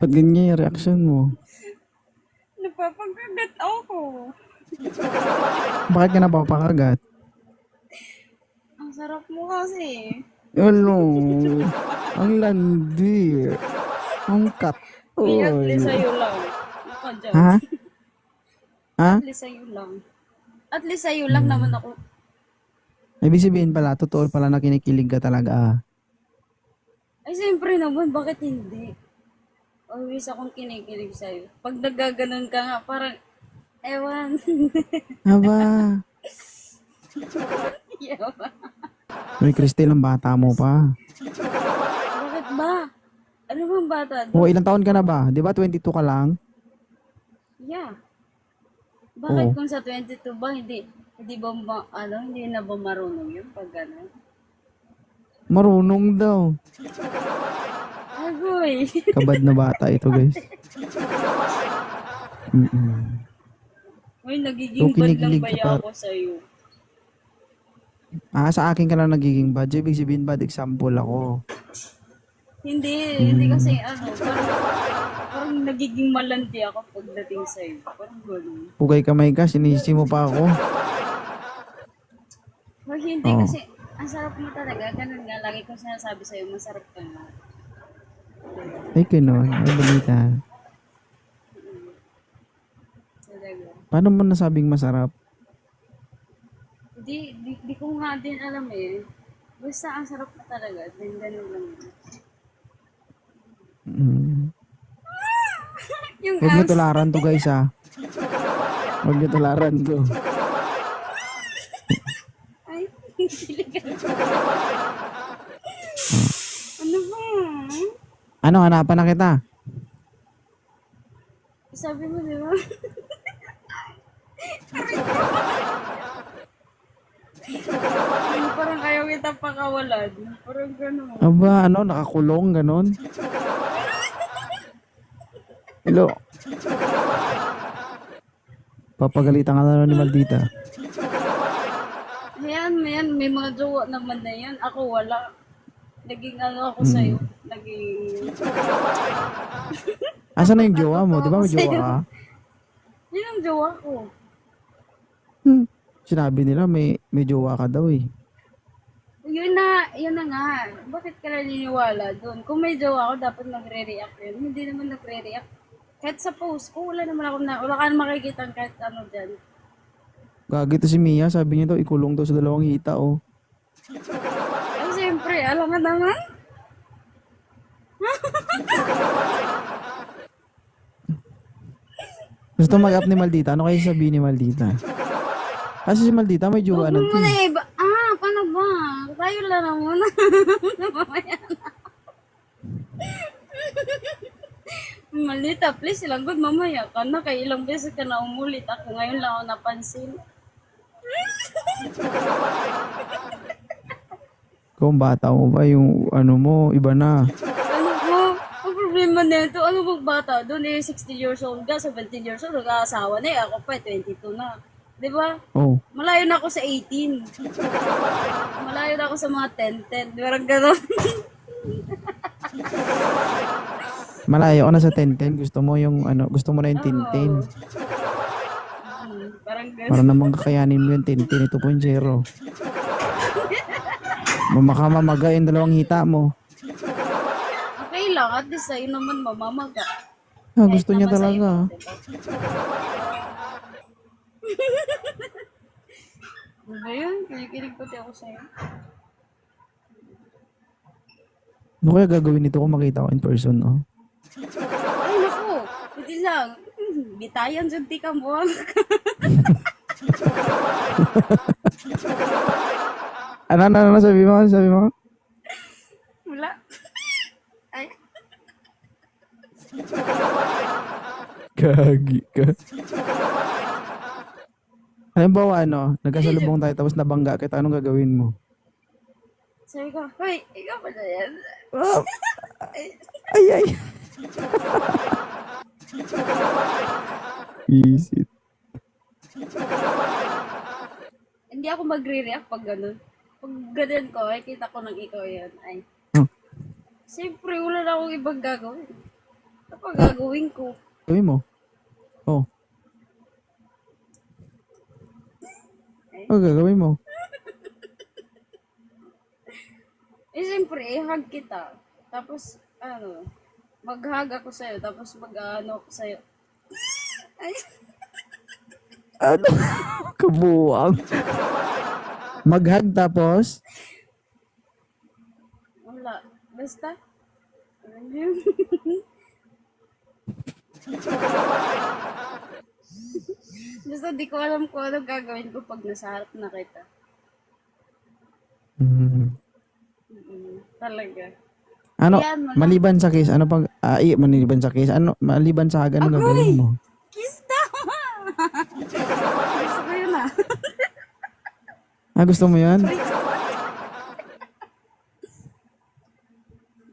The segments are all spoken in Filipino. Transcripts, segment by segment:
Bakit ganyan yung reaction mo? Napapagagat ako. Bakit ka napapakagat? Ang sarap mo kasi. Ano? Ang landi. Ang May at least katol. sa'yo lang. Naka dyan. Ha? Ha? At least sa'yo lang. At least sa'yo lang naman ako. Ibig sabihin pala, totoo pala na kinikilig ka talaga. Ay, siyempre naman, bakit hindi? Always akong kinikilig sa'yo. Pag nagaganon ka nga, parang, ewan. Aba. Ewan. Uy, Cristel, ang bata mo pa. Bakit ba? Ano bang bata O, doon? ilang taon ka na ba? Di ba 22 ka lang? Yeah. Bakit Oo. kung sa 22 ba, hindi ba, hindi na ba marunong yun pag gano'n? Marunong daw. Ay, boy. Kabad na bata ito, guys. Mm-mm. Uy, So, nagiging bad lang kinikilig ba ka pa. ako sa'yo? Sa akin ka lang nagiging bad. So, ibig sabihin bad example ako. Hindi kasi parang nagiging malandi ako pagdating sa'yo. Parang gano'n. Pugay kamay ka, sinisi mo pa ako. Uy, hindi Oh. kasi, ang sarap mo talaga. Ganun nga, lagi ko sinasabi sa'yo, masarap ka nga. Ay, gano'n. Ay, balita. Talaga. Paano mo nasabing masarap? Di ko nga din alam eh. Basta ang sarap mo talaga. Then ganun lang. Mm. Yung Huwag niyo abs. tularan to, guys, ha. Huwag niyo tularan to. Ay, siligan. Ano ba? Ano, hanapan na kita? Sabi mo, di ba? Parang ayaw kita pakawalan. Parang gano'n. Aba, ano, nakakulong, gano'n? Hello? Papagalitan ka na ni Maldita. Ayan, may mga jowa naman na yan. Ako wala. Naging ano ako sa'yo. Naging... Asan na yung jowa mo? Di ba Ako may jowa sa'yo. ka? Yun ang jowa ko. Sinabi nila may jowa ka daw eh. Yun na nga. Bakit ka naniniwala doon? Kung may jowa ako, dapat nagre-react yun. Hindi naman nagre-react. Kahit sa post ko, wala ka naman makikita kahit ano dyan. Gagi to si Mia, sabi niya daw ikulong daw sa 2 hita oh. Ay, siyempre, alam nga naman. Gusto mag-up ni Maldita, ano kayo sabihin ni Maldita? Kasi si Maldita may jowa Huwag na mo to muna eh. iba. Paano ba? Tayo lang na muna. Mamaya na. Malita, please, ilang good mamaya ka na. Kaya ilang beses ka na umulit. Ako ngayon lang ako napansin. Kung bata mo ba yung ano mo, iba na. Ano po? Ang problema nito, ano bang bata? Doon 60 years old ka, 17 years old, nag-aasawa na eh. Ako pa, 22 na. Di ba? Oh, Malayo na ako sa 18. Malayo na ako sa mga 10-10. Parang gano'n. malayo ka na sa 10-10, gusto mo yung ano, gusto mo na yung 10-10. Parang gano'n. Para naman kakayanin mo yung 10-10, 2.0. Mamaka yung 2 hita mo. Okay lang, at least sa'yo naman mamamaga. Gusto niya Naman sa talaga. iba, diba? Ano ba yun? Kinikilig pati ako sa'yo. Ano kaya gagawin nito kung makita ko in person, oh? Ay, naku! Hindi lang. Bitayan dyan, di ka mo. Ano, sabi mo? Ano sabi mo? Wala. Ay, Gagi ka. Halimbawa, nagkasalubong tayo tapos nabangga kita, anong gagawin mo? sabi ko, hoy, ikaw pa na yan. Oh, ay. Visit. Hindi ako magre-react pag ganun. Pag ganun ko, ay kita ko ng ikaw yan. Ay, Oh, siyempre, wala na akong ibang gagawin. Ano pa gagawin ko? Gawin mo. Oh. Gagawin mo. Siyempre, i-hug kita. Tapos, mag-hug ako sa'yo. Tapos mag-ano ako sa'yo. Ay, Ano? Kabuang. Mag-hug tapos? wala. Basta. Alam mo yun? Basta di ko alam kung ano gagawin ko pag nasa harap na kita. Talaga. Ano? Yan, wala. Maliban sa kiss, ano pag... maliban sa kiss. Ano? Maliban sa hug, ano gagawin mo? Kiss tama! Gusto ko yun ah. Gusto mo yan?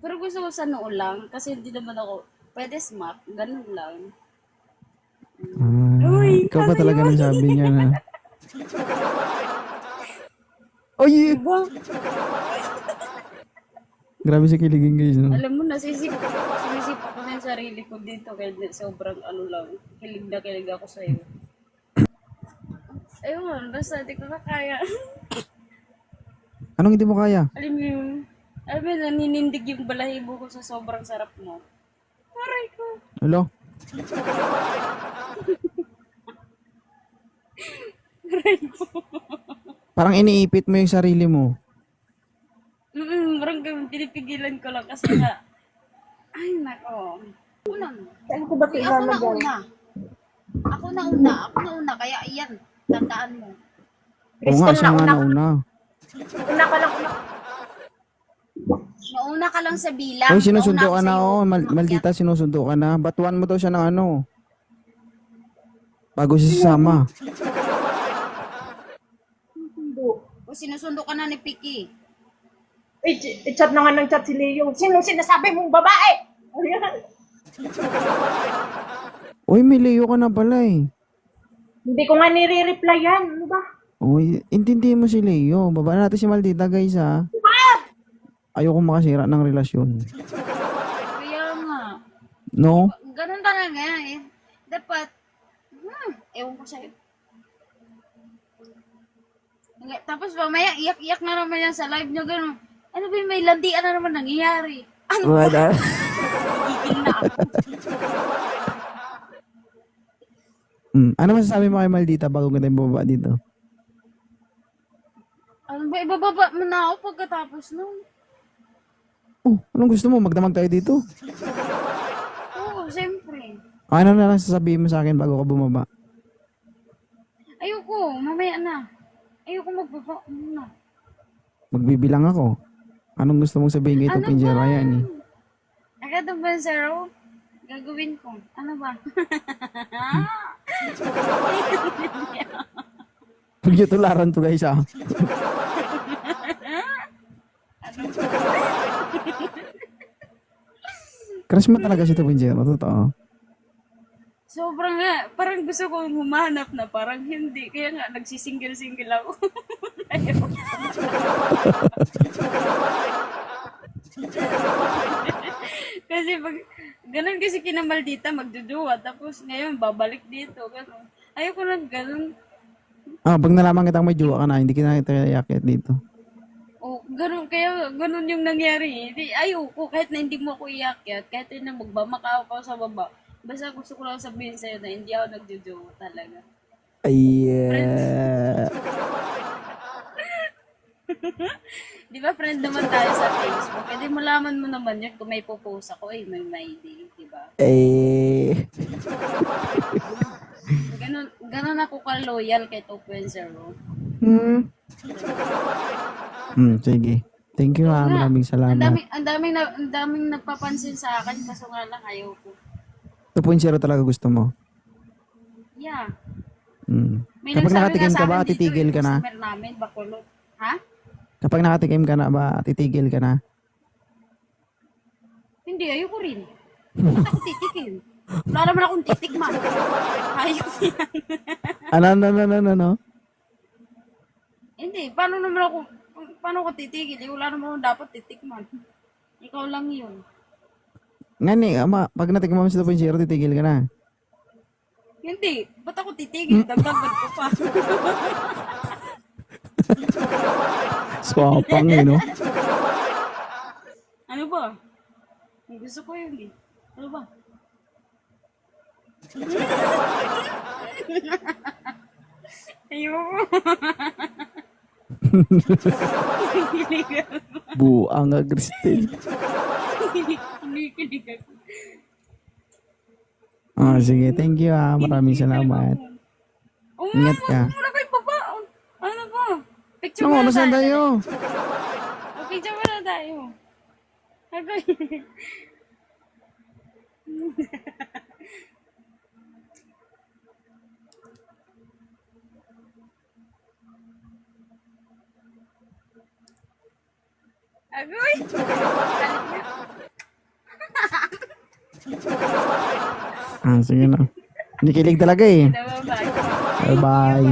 Pero gusto ko sa noo lang. Kasi hindi naman ako pwede smack. Ganun lang. Ikaw pa talaga nagsabi niya na. Oy! Diba? Grabe si kiligin guys, no? Alam mo, sinisipa ko na yung sarili ko dito. Kaya sobrang lang. Kilig na kilig ako sa'yo. Ayun, basta di ko kaya. Anong hindi mo kaya? Alam mo, naninindig yung balahibo ko sa sobrang sarap mo. Aray ko. Hello? Aray ko. Parang iniipit mo yung sarili mo. Parang pinipigilan ko lang kasi nga. Ay, nako. Saan ko ba Ako na una. Ako na una. Kaya ayan, tandaan mo. Oo nga, siya nga nauna. Nauna ka lang sa bilang. Uy, sinusundo ka Nauna na, ako oh. sa'yo. Maldita, sinusundo ka na. Batuan mo daw siya ng ano. Bago siya sasama. O sinusundo ka na ni Piki. I-chat na nga ng chat si Leo. Sino sinasabi mong babae? Ayan. Uy, may Leo ka na pala eh. Hindi ko nga nire-reply yan. Ano ba? Uy, intindihin mo si Leo. Baba natin si Maldita, guys, ha. Ayoko makasira ng relasyon. Kaya nga. No? Ganun talaga eh. Dapat, ewan ko sa'yo. Tapos mamaya, iyak-iyak na naman yan sa live niya, ganun. Ano ba yung may landian na naman nangyayari? Ano ba? Wala. Gigil na ako. Ano masasabi mo kay Maldita bago ka tayo bababa dito? Ano ba, ibababa mo na ako pagkatapos nun? Oh, anong gusto mo? Magdamag tayo dito? Oo, siyempre. Ano na lang sasabihin mo sa akin bago ka bumaba? Ayoko, mamaya na. Ayoko magbaba muna. Magbibilang ako. Anong gusto mong sabihin kay Top Engineer Ryan eh? Agad ba yung zero? Gagawin ko. Ano ba? Pagkitularan to guys ah. Crush mo talaga si Top Engineer, totoo. Sobrang nga, parang gusto ko humanap na parang hindi. Kaya nga, nagsisingle-single ako. Ayoko. Kasi pag, ganun kasi kinamaldita, magduduwa. Tapos ngayon, babalik dito. Ganun. Ayoko lang ganun. Pag nalaman kitang may jowa ka na, hindi kita yakit dito. O, ganun, kaya ganun yung nangyari. Hindi, ayoko, kahit na hindi mo ako iyakyat, kahit na magbamakaaw pa ako sa baba. Basta gusto ko lang sabihin sa'yo na hindi ako nagduduwa talaga. Ay, Di ba friend naman tayo sa Facebook? Pwede malaman mo naman yun kung may popost ako, may day, di ba? Ganun ako ka-loyal kay 2.0. Sige. Thank you ha, maraming salamat. Ang daming nagpapansin sa akin, kaso nga lang ayaw ko. 2.0 talaga gusto mo? Yeah. May Kapag nagsabi nakatikim nga sa ka ba, akin dito, titigil ka na? customer namin, Bacolod. Ha? Kapag nakatikim ka na ba, titigil ka na? Hindi, ayoko rin. Bakit ako titikin? Wala naman akong titikman. Ayoko yan. Ano? Hindi, paano ko titigil? Wala naman akong dapat titikman. Ikaw lang yun. Nga ni, ama, pag natikman mo si 2.0, titigil ka na. Hindi. Ba't ako titigil? Dagdagan ko pa. Swapang eh, no? Ano ba? Gusto ko yun eh. Ano ba? Ayoko. Buang nga, Christine. Kinikilig ako. Oh, sige, thank you ah. Maraming salamat. Ingat ka. Muna kayo baba. Ano ba? Picture Nung muna oras na tayo. Picture muna tayo. Okay. Agoy! Ah, sige na. Hindi kilig talaga eh. Bye-bye. Bye-bye.